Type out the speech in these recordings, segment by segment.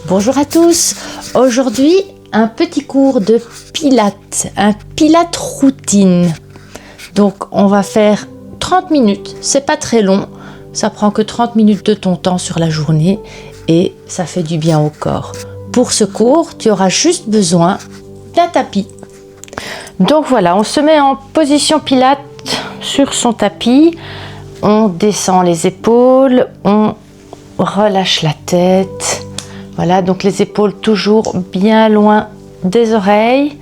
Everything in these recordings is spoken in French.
Bonjour à tous. Aujourd'hui, un petit cours de pilates, un pilates routine. Donc, on va faire 30 minutes. C'est pas très long. Ça prend que 30 minutes de ton temps sur la journée et ça fait du bien au corps. Pour ce cours, tu auras juste besoin d'un tapis. Donc voilà, on se met en position pilates sur son tapis. On descend les épaules, on relâche la tête. Voilà, donc les épaules toujours bien loin des oreilles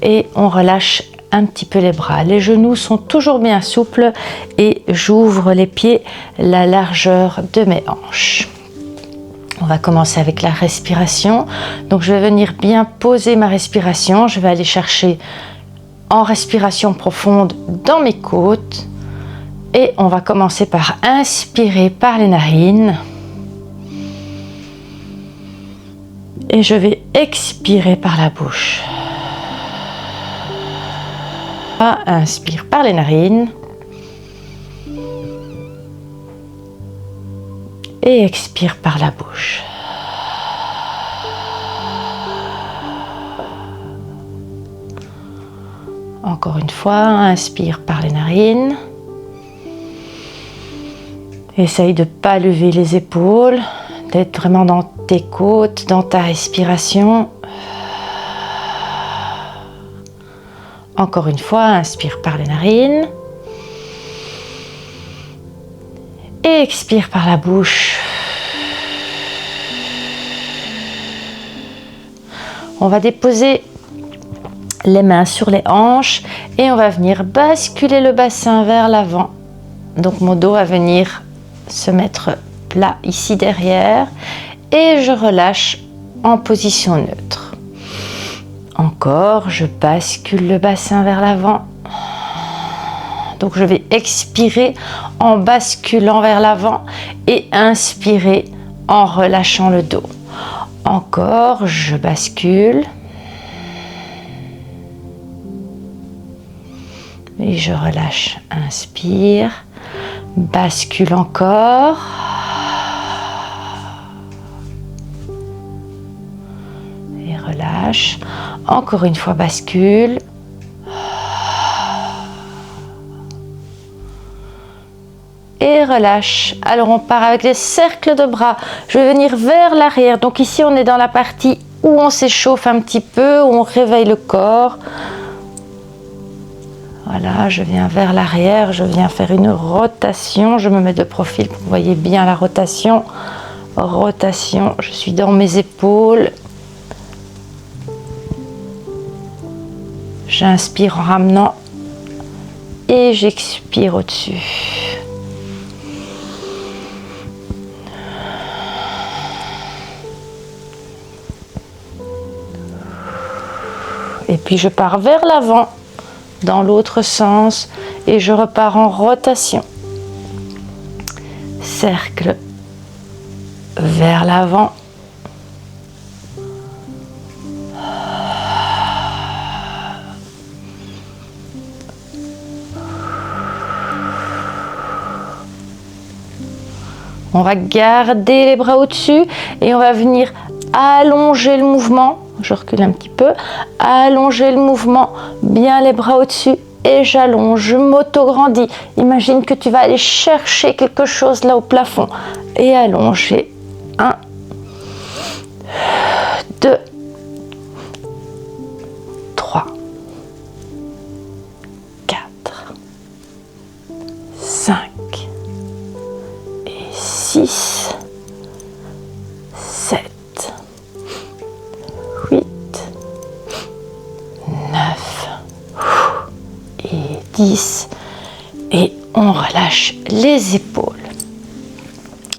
et on relâche un petit peu les bras. Les genoux sont toujours bien souples et j'ouvre les pieds la largeur de mes hanches. On va commencer avec la respiration. Donc je vais venir bien poser ma respiration. Je vais aller chercher en respiration profonde dans mes côtes. Et on va commencer par inspirer par les narines. Et je vais expirer par la bouche. Inspire par les narines. Et expire par la bouche. Encore une fois, inspire par les narines. Essaye de ne pas lever les épaules, d'être vraiment dans tes côtes, dans ta respiration. Encore une fois, inspire par les narines. Et expire par la bouche. On va déposer les mains sur les hanches et on va venir basculer le bassin vers l'avant. Donc mon dos va venir se mettre plat ici derrière et je relâche en position neutre. Encore, je bascule le bassin vers l'avant. Donc je vais expirer en basculant vers l'avant et inspirer en relâchant le dos. Encore, je bascule. Et je relâche, inspire. Bascule encore. Et relâche. Encore une fois, bascule. Et relâche. Alors on part avec les cercles de bras. Je vais venir vers l'arrière. Donc ici on est dans la partie où on s'échauffe un petit peu, où on réveille le corps. Voilà, je viens vers l'arrière, je viens faire une rotation. Je me mets de profil pour que vous voyez bien la rotation. Rotation, je suis dans mes épaules. J'inspire en ramenant et j'expire au-dessus. Et puis je pars vers l'avant, dans l'autre sens, et je repars en rotation. Cercle vers l'avant. On va garder les bras au-dessus et on va venir allonger le mouvement. Je recule un petit peu, allonger le mouvement, bien les bras au-dessus et j'allonge, je m'auto-grandis. Imagine que tu vas aller chercher quelque chose là au plafond et allonger. 1, 2, 3, 4, 5 et 6, 7. 10 et on relâche les épaules.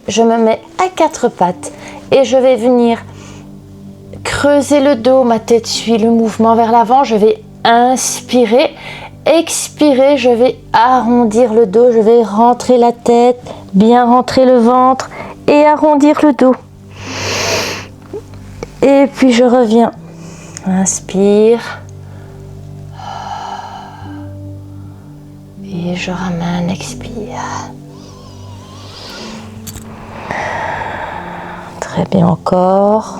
Je me mets à quatre pattes et je vais venir creuser le dos, ma tête suit le mouvement vers l'avant, je vais inspirer, expirer, je vais arrondir le dos, je vais rentrer la tête, bien rentrer le ventre et arrondir le dos. Et puis je reviens, inspire. Et je ramène, expire. Très bien encore.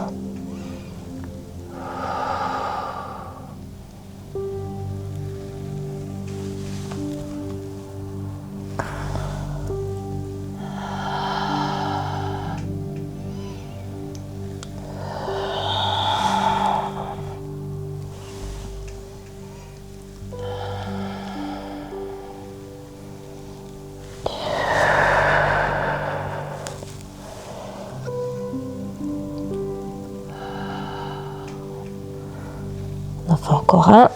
fait encore un.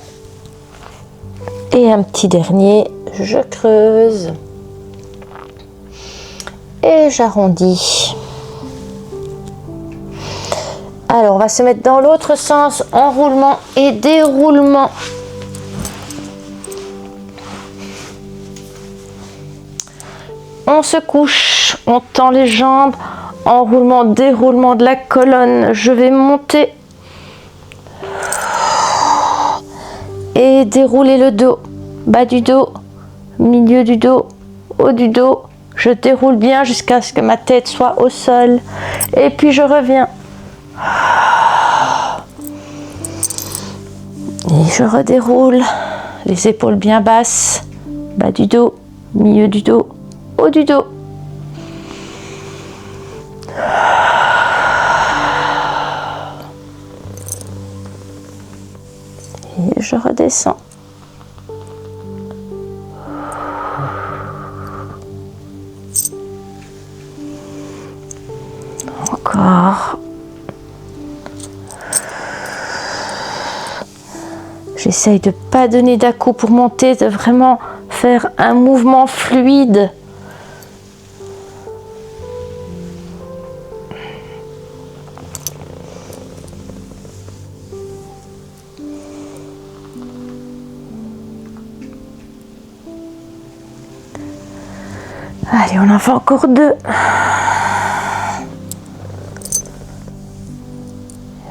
Et un petit dernier, je creuse. Et j'arrondis. Alors, on va se mettre dans l'autre sens, enroulement et déroulement. On se couche, on tend les jambes, enroulement, déroulement de la colonne. Je vais monter et dérouler le dos, bas du dos, milieu du dos, haut du dos. Je déroule bien jusqu'à ce que ma tête soit au sol. Et puis je reviens. Et je redéroule. Les épaules bien basses, bas du dos, milieu du dos, haut du dos. Et je redescends. Encore. J'essaye de ne pas donner d'à-coups pour monter, de vraiment faire un mouvement fluide. Allez, on en fait encore 2.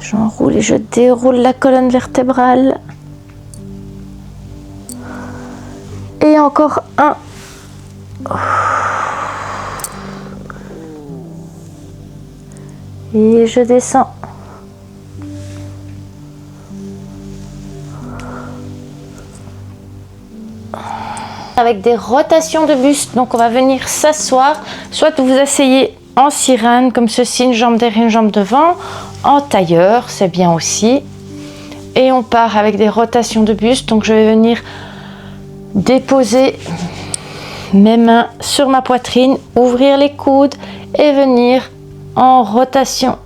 J'enroule et je déroule la colonne vertébrale. Et encore un. Et je descends. Avec des rotations de buste, donc on va venir s'asseoir, soit vous asseyez en sirène comme ceci, une jambe derrière, une jambe devant, en tailleur, c'est bien aussi. Et on part avec des rotations de buste, donc je vais venir déposer mes mains sur ma poitrine, ouvrir les coudes et venir en rotation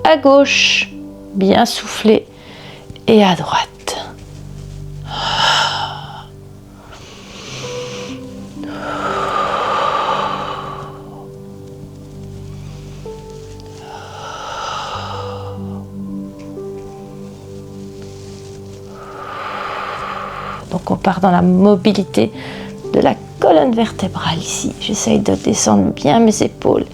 à gauche, bien souffler, et à droite. Donc on part dans la mobilité de la colonne vertébrale ici. J'essaye de descendre bien mes épaules.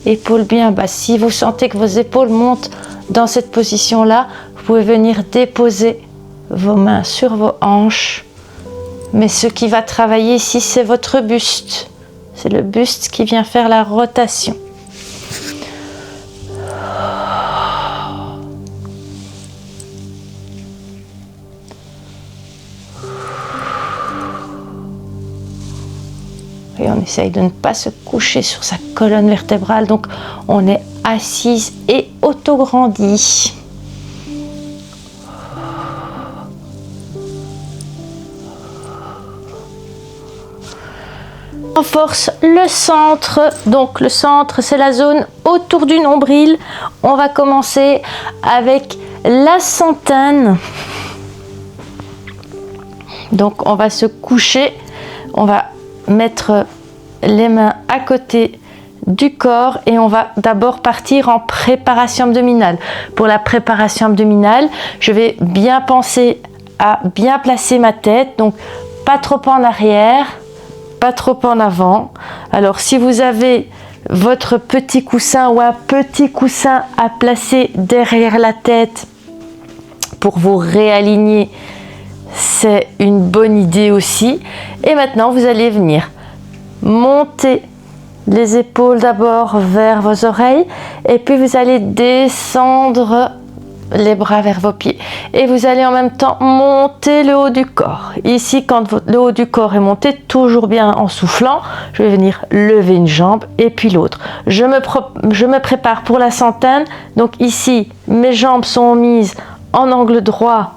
Épaules bien basses. Si vous sentez que vos épaules montent dans cette position-là, vous pouvez venir déposer vos mains sur vos hanches. Mais ce qui va travailler ici, c'est votre buste. C'est le buste qui vient faire la rotation. Et on essaye de ne pas se coucher sur sa colonne vertébrale, donc on est assise et autograndie. On force le centre, donc le centre c'est la zone autour du nombril. On va commencer avec la centaine. Donc on va se coucher, on va mettre les mains à côté du corps et on va d'abord partir en préparation abdominale. Pour la préparation abdominale, je vais bien penser à bien placer ma tête, donc pas trop en arrière, pas trop en avant. Alors si vous avez votre petit coussin ou un petit coussin à placer derrière la tête pour vous réaligner, c'est une bonne idée aussi. Et maintenant vous allez venir monter les épaules d'abord vers vos oreilles et puis vous allez descendre les bras vers vos pieds et vous allez en même temps monter le haut du corps. Ici, quand le haut du corps est monté, toujours bien en soufflant, je vais venir lever une jambe et puis l'autre. Je me prépare pour la centaine. Donc ici, mes jambes sont mises en angle droit,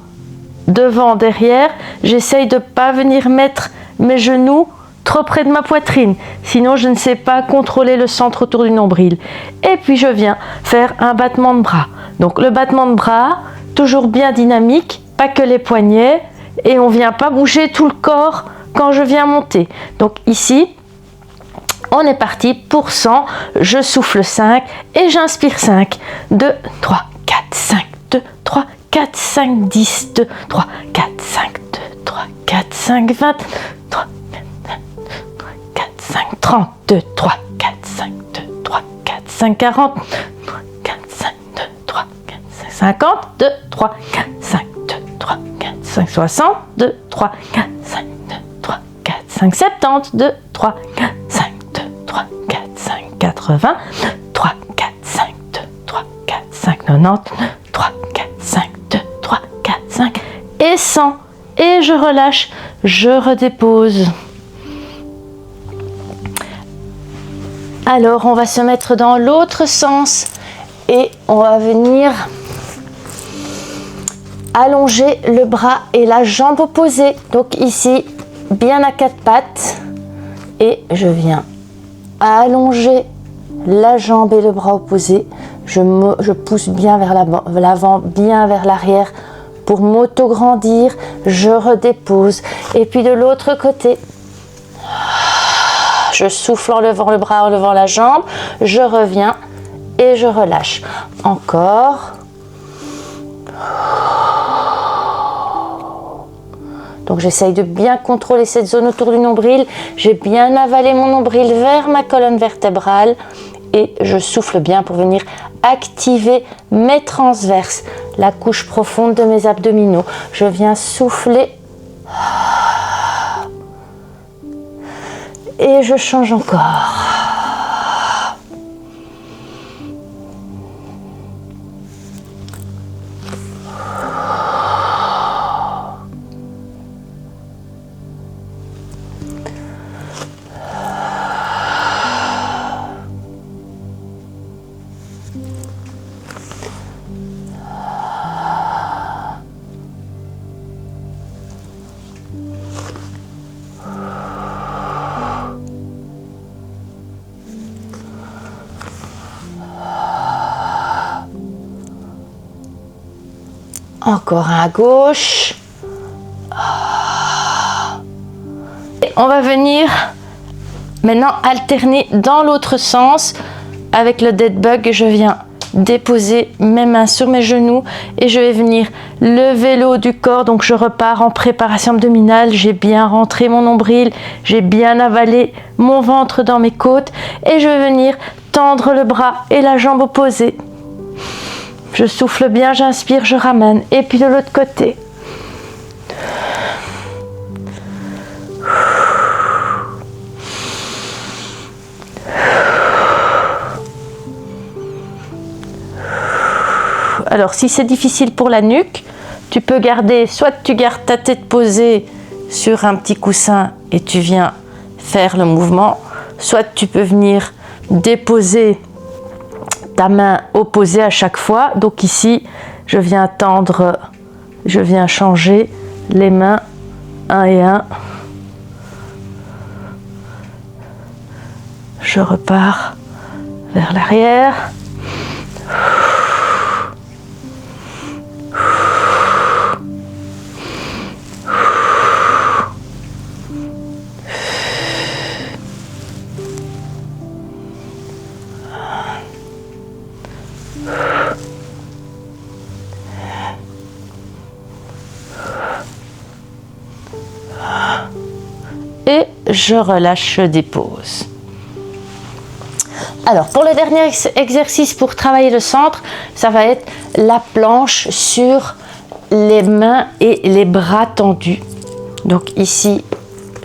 devant, derrière. J'essaye de ne pas venir mettre mes genoux trop près de ma poitrine, sinon je ne sais pas contrôler le centre autour du nombril. Et puis je viens faire un battement de bras. Donc le battement de bras, toujours bien dynamique, pas que les poignets, et on vient pas bouger tout le corps quand je viens monter. Donc ici, on est parti pour 100, je souffle 5 et j'inspire 5, 2, 3, 4, 5, 2, 3, 4, 5, 10, 2, 3, 4, 5, 2, 3, 4, 5, 20, 3, 4, 5, 30, 2, 3, 4, 5, 2, 3, 4, 5, 40, 4, 5, 2, 3, 4, 5, 50, 2, 3, 4, 5, 2, 3, 4, 5, 60, 2, 3, 4, 5, 2, 3, 4, 5, 70, 2, 3, 4, 5, 2, 3, 4, 5, 80, 3, 4, 5, 2, 3, 4, 5, 90, 3, 4, 5, 2, 3, 4, 5 et 100. Et je relâche, je redépose. Alors, on va se mettre dans l'autre sens et on va venir allonger le bras et la jambe opposée. Donc ici, bien à quatre pattes. Et je viens allonger la jambe et le bras opposé. Je pousse bien vers l'avant, bien vers l'arrière pour m'auto-grandir. Je redépose. Et puis de l'autre côté, je souffle en levant le bras, en levant la jambe. Je reviens et je relâche. Encore. Donc j'essaye de bien contrôler cette zone autour du nombril. J'ai bien avalé mon nombril vers ma colonne vertébrale et je souffle bien pour venir activer mes transverses, la couche profonde de mes abdominaux. Je viens souffler et je change encore. Encore un à gauche. Et on va venir maintenant alterner dans l'autre sens avec le dead bug. Je viens déposer mes mains sur mes genoux et je vais venir lever le haut du corps. Donc je repars en préparation abdominale. J'ai bien rentré mon nombril, j'ai bien avalé mon ventre dans mes côtes et je vais venir tendre le bras et la jambe opposée. Je souffle bien, j'inspire, je ramène. Et puis de l'autre côté. Alors, si c'est difficile pour la nuque, tu peux garder, soit tu gardes ta tête posée sur un petit coussin et tu viens faire le mouvement, soit tu peux venir déposer ta main opposée à chaque fois. Donc ici, je viens tendre, je viens changer les mains un et un. Je repars vers l'arrière. Et je relâche, je dépose. Alors, pour le dernier exercice pour travailler le centre, ça va être la planche sur les mains et les bras tendus. Donc ici,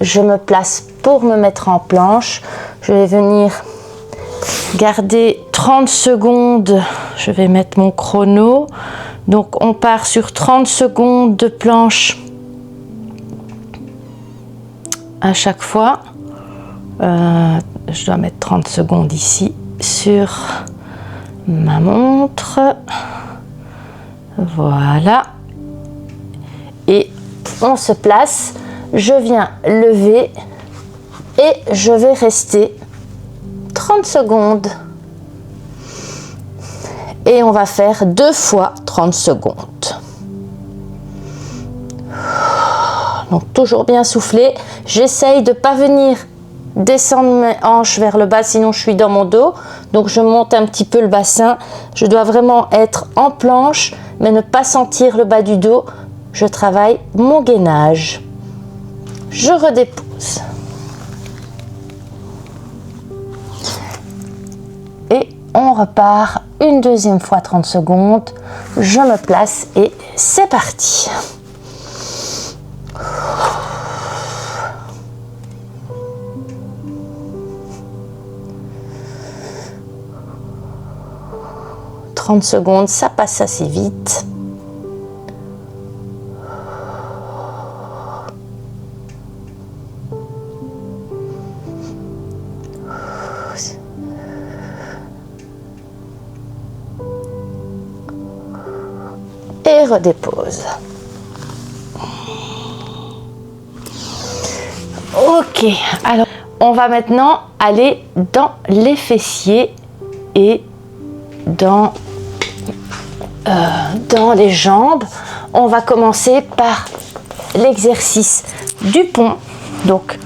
je me place pour me mettre en planche. Je vais venir garder 30 secondes. Je vais mettre mon chrono. Donc, on part sur 30 secondes de planche à chaque fois. Je dois mettre 30 secondes ici sur ma montre. Voilà. Et on se place. Je viens lever et je vais rester 30 secondes. Et on va faire 2 fois 30 secondes. Donc toujours bien souffler. J'essaye de ne pas venir descendre mes hanches vers le bas, sinon je suis dans mon dos. Donc je monte un petit peu le bassin. Je dois vraiment être en planche, mais ne pas sentir le bas du dos. Je travaille mon gainage. Je redépose. Et on repart une deuxième fois 30 secondes. Je me place et c'est parti. « 30 secondes, ça passe assez vite. Et redépose. Ok, alors on va maintenant aller dans les fessiers et dans les jambes. On va commencer par l'exercice du pont. Donc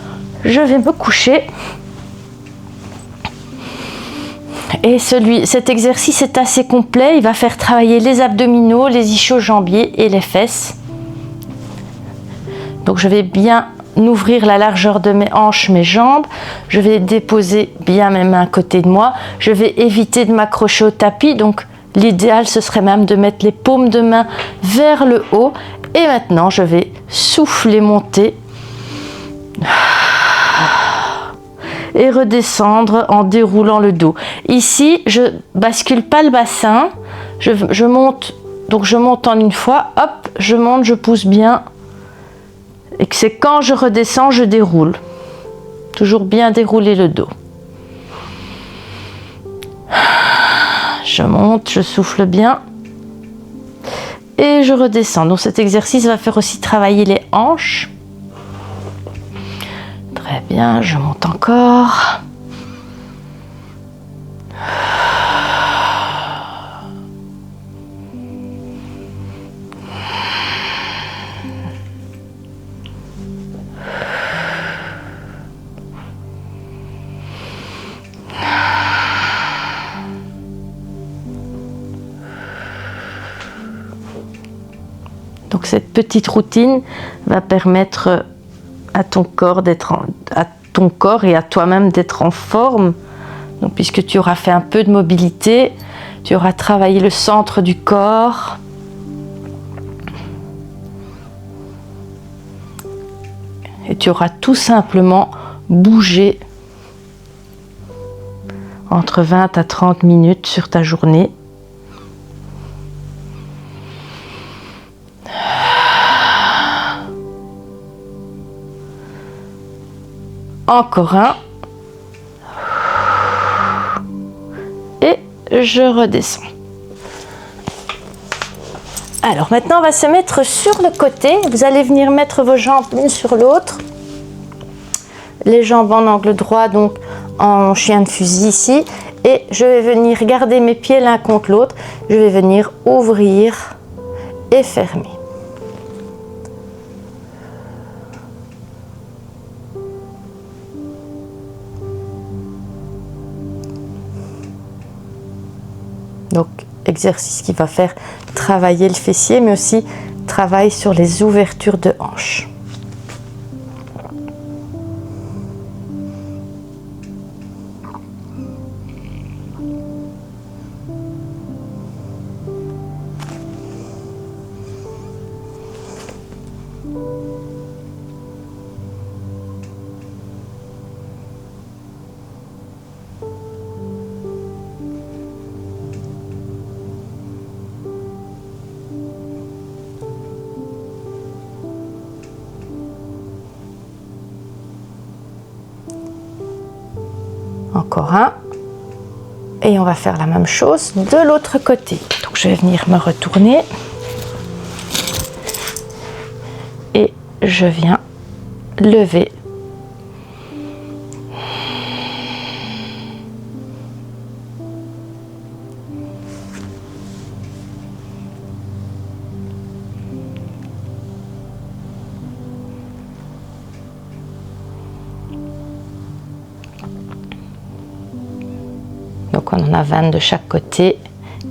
je vais me coucher. Et cet exercice est assez complet. Il va faire travailler les abdominaux, les ischio-jambiers et les fesses. Donc je vais bien ouvrir la largeur de mes hanches, mes jambes. Je vais déposer bien mes mains à côté de moi. Je vais éviter de m'accrocher au tapis. Donc l'idéal, ce serait même de mettre les paumes de main vers le haut. Et maintenant, je vais souffler, monter. Et redescendre en déroulant le dos. Ici, je bascule pas le bassin. Je monte. Donc je monte en une fois. Hop, je monte, je pousse bien. Et que c'est quand je redescends, je déroule. Toujours bien dérouler le dos. Je monte, je souffle bien. Et je redescends. Donc cet exercice va faire aussi travailler les hanches. Très bien, je monte encore. Donc cette petite routine va permettre à ton corps et à toi-même d'être en forme. Donc puisque tu auras fait un peu de mobilité, tu auras travaillé le centre du corps. Et tu auras tout simplement bougé entre 20 à 30 minutes sur ta journée. Encore un. Et je redescends. Alors maintenant, on va se mettre sur le côté. Vous allez venir mettre vos jambes l'une sur l'autre. Les jambes en angle droit, donc en chien de fusil ici. Et je vais venir garder mes pieds l'un contre l'autre. Je vais venir ouvrir et fermer. Donc, exercice qui va faire travailler le fessier, mais aussi travail sur les ouvertures de hanches. Encore un. Et on va faire la même chose de l'autre côté. Donc je vais venir me retourner. Et je viens lever. Donc on en a 20 de chaque côté.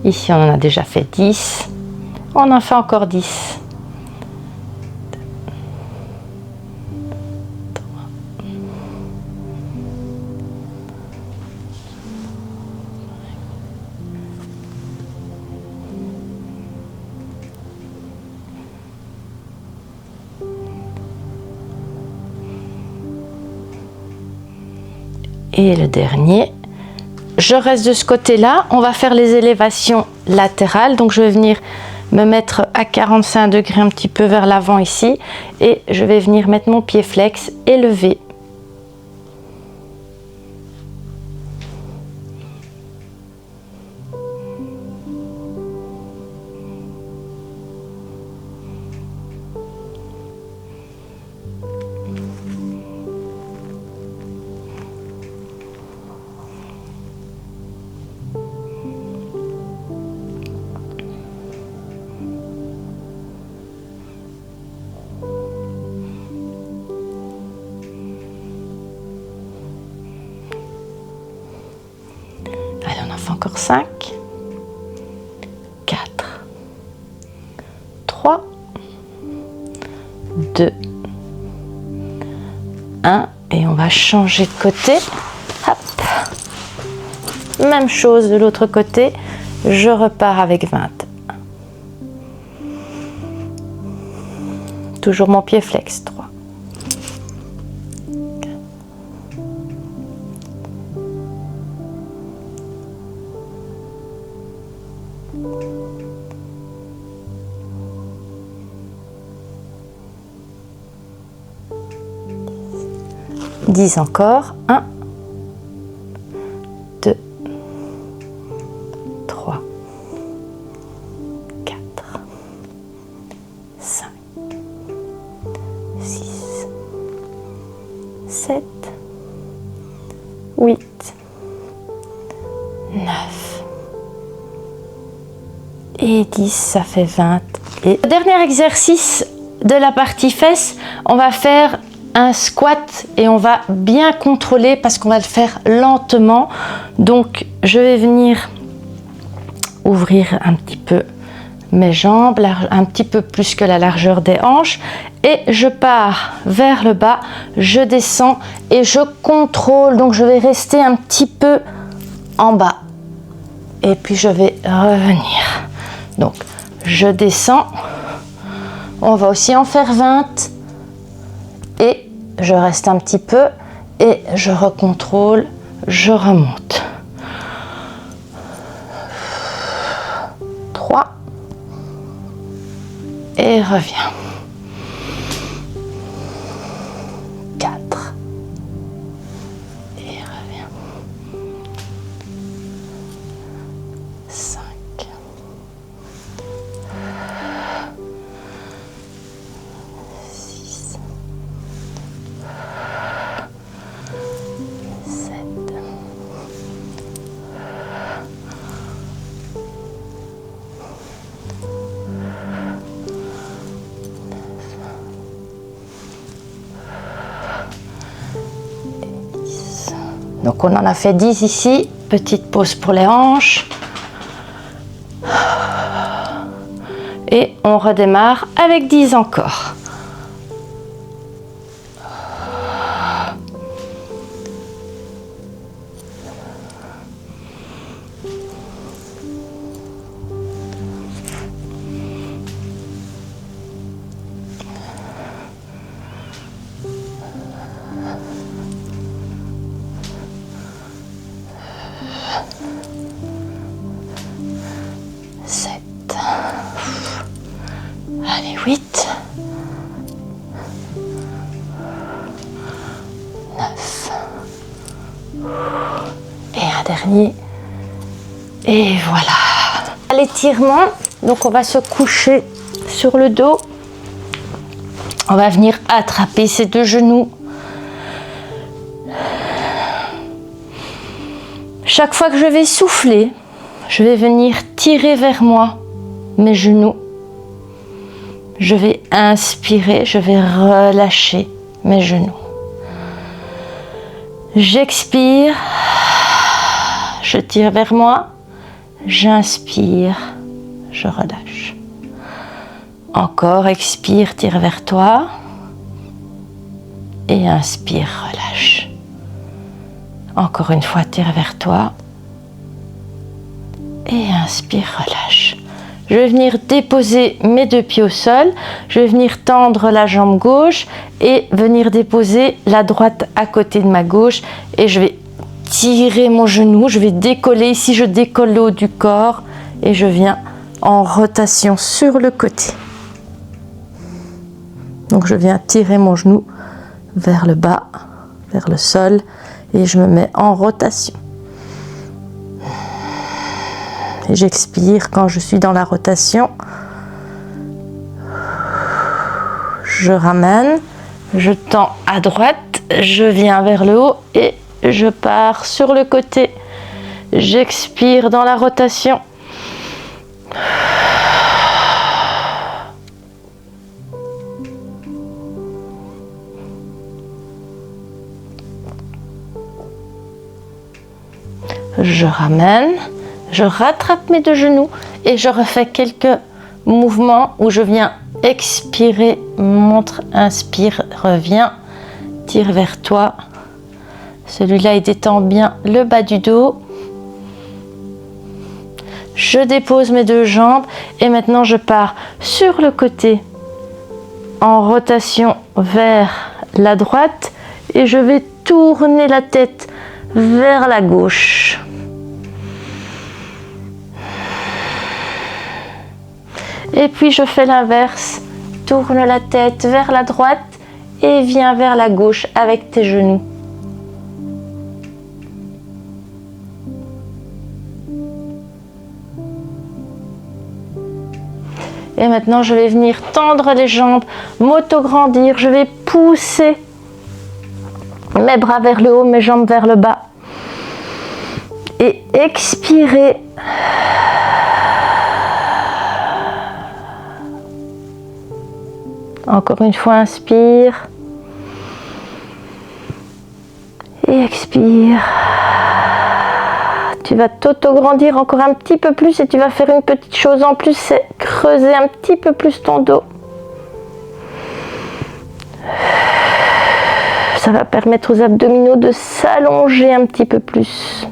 Ici on en a déjà fait 10. On en fait encore 10. Et le dernier, je reste de ce côté-là. On va faire les élévations latérales. Donc je vais venir me mettre à 45 degrés un petit peu vers l'avant ici. Et je vais venir mettre mon pied flex et lever. Encore 5, 4, 3, 2, 1 et on va changer de côté. Hop. Même chose de l'autre côté, je repars avec 20. Toujours mon pied flex, 3. 10 encore, 1, 2, 3, 4, 5, 6, 7, 8, 9 et 10, ça fait 20. Et le dernier exercice de la partie fesses, on va faire un squat et on va bien contrôler parce qu'on va le faire lentement. Donc je vais venir ouvrir un petit peu mes jambes, un petit peu plus que la largeur des hanches, et je pars vers le bas, je descends et je contrôle. Donc je vais rester un petit peu en bas et puis je vais revenir. Donc je descends, on va aussi en faire 20 et je reste un petit peu et je recontrôle, je remonte. 3 et reviens. 4 et reviens. 5 6 7 Donc on en a fait 10 ici, petite pause pour les hanches. Et on redémarre avec 10 encore. Allez, 8, 9, et un dernier, et voilà. L'étirement, donc on va se coucher sur le dos, on va venir attraper ses deux genoux. Chaque fois que je vais souffler, je vais venir tirer vers moi mes genoux. Je vais inspirer, je vais relâcher mes genoux. J'expire, je je tire vers moi, j'inspire, je relâche. Encore, expire, tire vers toi. Et inspire, relâche. Encore une fois, tire vers toi. Et inspire, relâche. Je vais venir déposer mes deux pieds au sol. Je vais venir tendre la jambe gauche et venir déposer la droite à côté de ma gauche. Et je vais tirer mon genou. Je vais décoller. Ici, je décolle le haut du corps. Et je viens en rotation sur le côté. Donc, je viens tirer mon genou vers le bas, vers le sol. Et je me mets en rotation. Et j'expire quand je suis dans la rotation. Je ramène, je tends à droite, je viens vers le haut et je pars sur le côté. J'expire dans la rotation. Je ramène. Je rattrape mes deux genoux et je refais quelques mouvements où je viens expirer, montre, inspire, reviens, tire vers toi. Celui-là, il détend bien le bas du dos. Je dépose mes deux jambes et maintenant je pars sur le côté en rotation vers la droite et je vais tourner la tête vers la gauche. Et puis je fais l'inverse, tourne la tête vers la droite et viens vers la gauche avec tes genoux. Et maintenant je vais venir tendre les jambes, m'auto-grandir, je vais pousser mes bras vers le haut, mes jambes vers le bas. Et expirer. Encore une fois, inspire. Et expire. Tu vas t'auto-grandir encore un petit peu plus et tu vas faire une petite chose en plus, c'est creuser un petit peu plus ton dos. Ça va permettre aux abdominaux de s'allonger un petit peu plus.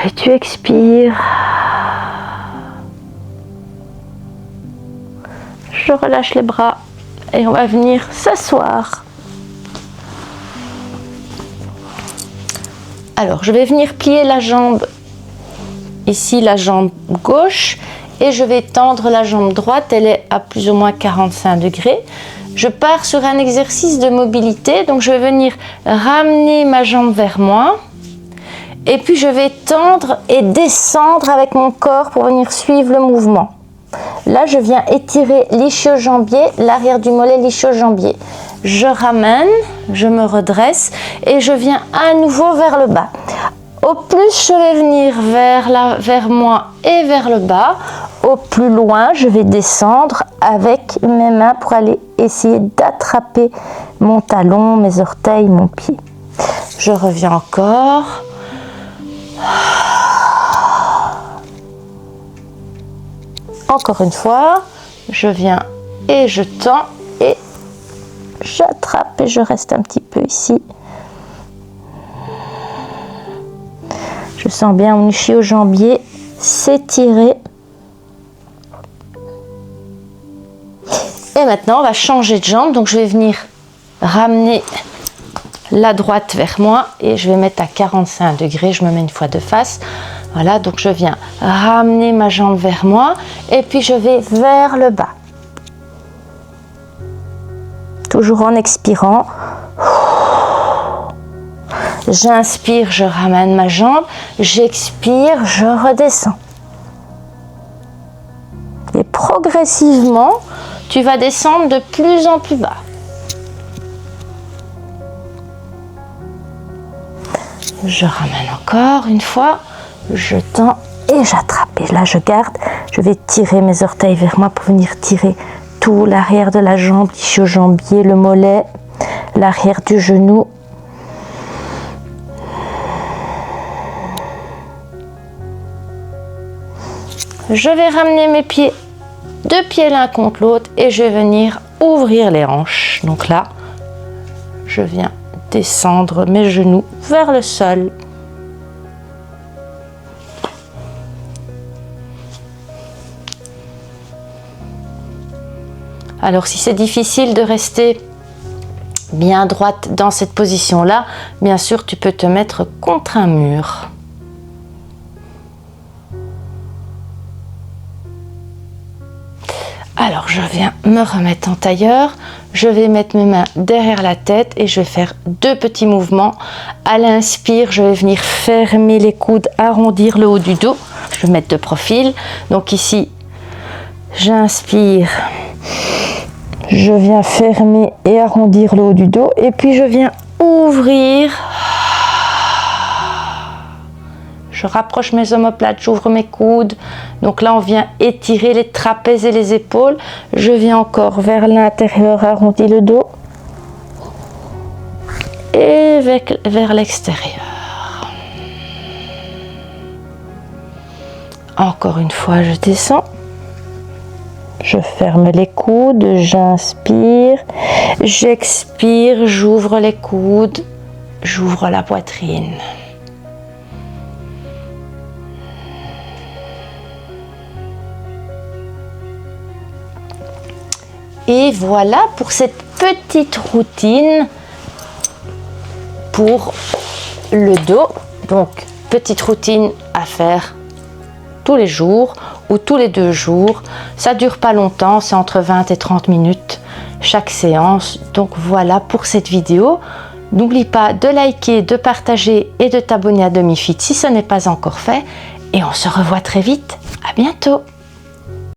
Et tu expires. Je relâche les bras et on va venir s'asseoir. Alors, je vais venir plier la jambe, ici la jambe gauche, et je vais tendre la jambe droite, elle est à plus ou moins 45 degrés. Je pars sur un exercice de mobilité, donc je vais venir ramener ma jambe vers moi, et puis je vais tendre et descendre avec mon corps pour venir suivre le mouvement. Là, je viens étirer l'ischio-jambier, l'arrière du mollet, l'ischio-jambier. Je ramène, je me redresse et je viens à nouveau vers le bas. Au plus, je vais venir vers moi et vers le bas. Au plus loin, je vais descendre avec mes mains pour aller essayer d'attraper mon talon, mes orteils, mon pied. Je reviens encore. Encore une fois, je viens et je tends et j'attrape et je reste un petit peu ici. Je sens bien mon ischio-jambier s'étirer. Et maintenant, on va changer de jambe. Donc, je vais venir ramener la droite vers moi et je vais mettre à 45 degrés. Je me mets une fois de face. Voilà, donc je viens ramener ma jambe vers moi et puis je vais vers le bas. Toujours en expirant. J'inspire, je ramène ma jambe. J'expire, je redescends. Et progressivement, tu vas descendre de plus en plus bas. Je ramène encore une fois. Je tends et j'attrape. Et là, je garde. Je vais tirer mes orteils vers moi pour venir tirer tout l'arrière de la jambe, l'ischio-jambier, le mollet, l'arrière du genou. Je vais ramener mes pieds, 2 pieds l'un contre l'autre et je vais venir ouvrir les hanches. Donc là, je viens descendre mes genoux vers le sol. Alors si c'est difficile de rester bien droite dans cette position-là, bien sûr tu peux te mettre contre un mur. Alors je viens me remettre en tailleur, je vais mettre mes mains derrière la tête et je vais faire 2 petits mouvements. À l'inspire, je vais venir fermer les coudes, arrondir le haut du dos, je vais mettre de profil. Donc ici, j'inspire, je viens fermer et arrondir le haut du dos et puis je viens ouvrir. Je rapproche mes omoplates, j'ouvre mes coudes. Donc là, on vient étirer les trapèzes et les épaules. Je viens encore vers l'intérieur, arrondir le dos. Et vers l'extérieur. Encore une fois, je descends. Je ferme les coudes, j'inspire. J'expire, j'ouvre les coudes, j'ouvre la poitrine. Et voilà pour cette petite routine pour le dos. Donc, petite routine à faire tous les jours ou tous les 2 jours. Ça dure pas longtemps, c'est entre 20 et 30 minutes chaque séance. Donc voilà pour cette vidéo. N'oublie pas de liker, de partager et de t'abonner à DemiFit si ce n'est pas encore fait. Et on se revoit très vite. À bientôt.